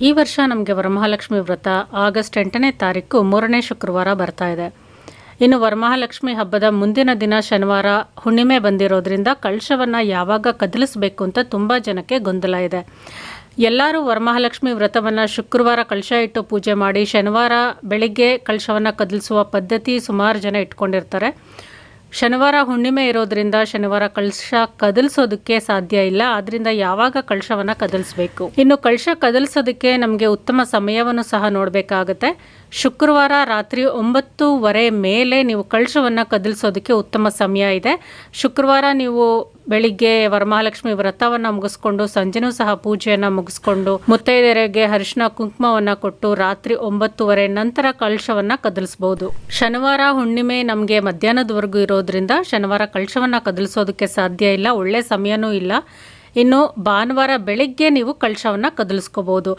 ಈ ವರ್ಷ ನಮಗೆ ವರಮಹಾಲಕ್ಷ್ಮಿ ವ್ರತ ಆಗಸ್ಟ್ 8ನೇ ತಾರೀಕು 3ನೇ ಶುಕ್ರವಾರ ಬರ್ತಾ ಇದೆ. ಇನ್ನು ವರಮಹಾಲಕ್ಷ್ಮಿ ಹಬ್ಬದ ಮುಂದಿನ ದಿನ ಶನಿವಾರ ಹುಣ್ಣಿಮೆ ಬಂದಿರೋದ್ರಿಂದ ಕಳಶವನ್ನು ಯಾವಾಗ ಕದಲಿಸಬೇಕು ಅಂತ ತುಂಬ ಜನಕ್ಕೆ ಗೊಂದಲ ಇದೆ. ಎಲ್ಲರೂ ವರಮಹಾಲಕ್ಷ್ಮಿ ವ್ರತವನ್ನು ಶುಕ್ರವಾರ ಕಳಶ ಇಟ್ಟು ಪೂಜೆ ಮಾಡಿ ಶನಿವಾರ ಬೆಳಿಗ್ಗೆ ಕಳಶವನ್ನು ಕದಲಿಸುವ ಪದ್ಧತಿ ಸುಮಾರು ಜನ ಇಟ್ಕೊಂಡಿರ್ತಾರೆ. ಶನಿವಾರ ಹುಣ್ಣಿಮೆ ಇರೋದ್ರಿಂದ ಶನಿವಾರ ಕಳಶ ಕದಲಿಸೋದಕ್ಕೆ ಸಾಧ್ಯ ಇಲ್ಲ. ಆದ್ದರಿಂದ ಯಾವಾಗ ಕಳಶವನ್ನು ಕದಲಿಸಬೇಕು, ಇನ್ನು ಕಳಶ ಕದಲಿಸೋದಕ್ಕೆ ನಮಗೆ ಉತ್ತಮ ಸಮಯವನ್ನು ಸಹ ನೋಡಬೇಕಾಗುತ್ತೆ. ಶುಕ್ರವಾರ ರಾತ್ರಿ 9:30 ಮೇಲೆ ನೀವು ಕಳಶವನ್ನು ಕದಲಿಸೋದಕ್ಕೆ ಉತ್ತಮ ಸಮಯ ಇದೆ. ಶುಕ್ರವಾರ ನೀವು ಬೆಳಿಗ್ಗೆ ವರಮಹಾಲಕ್ಷ್ಮಿ ವ್ರತವನ್ನು ಮುಗಿಸ್ಕೊಂಡು ಸಂಜೆನೂ ಸಹ ಪೂಜೆಯನ್ನು ಮುಗಿಸ್ಕೊಂಡು ಮುತ್ತೈದೆಯರಿಗೆ ಅರಿಶಿನ ಕುಂಕುಮವನ್ನು ಕೊಟ್ಟು ರಾತ್ರಿ 9:30 ನಂತರ ಕಳಶವನ್ನು ಕದಲಿಸ್ಬೋದು. ಶನಿವಾರ ಹುಣ್ಣಿಮೆ ನಮಗೆ ಮಧ್ಯಾಹ್ನದವರೆಗೂ ಇರೋದ್ರಿಂದ ಶನಿವಾರ ಕಳಶವನ್ನು ಕದಲಿಸೋದಕ್ಕೆ ಸಾಧ್ಯ ಇಲ್ಲ, ಒಳ್ಳೆ ಸಮಯನೂ ಇಲ್ಲ. ಇನ್ನು ಭಾನುವಾರ ಬೆಳಿಗ್ಗೆ ನೀವು ಕಳಶವನ್ನು ಕದಲಿಸ್ಕೋಬೋದು.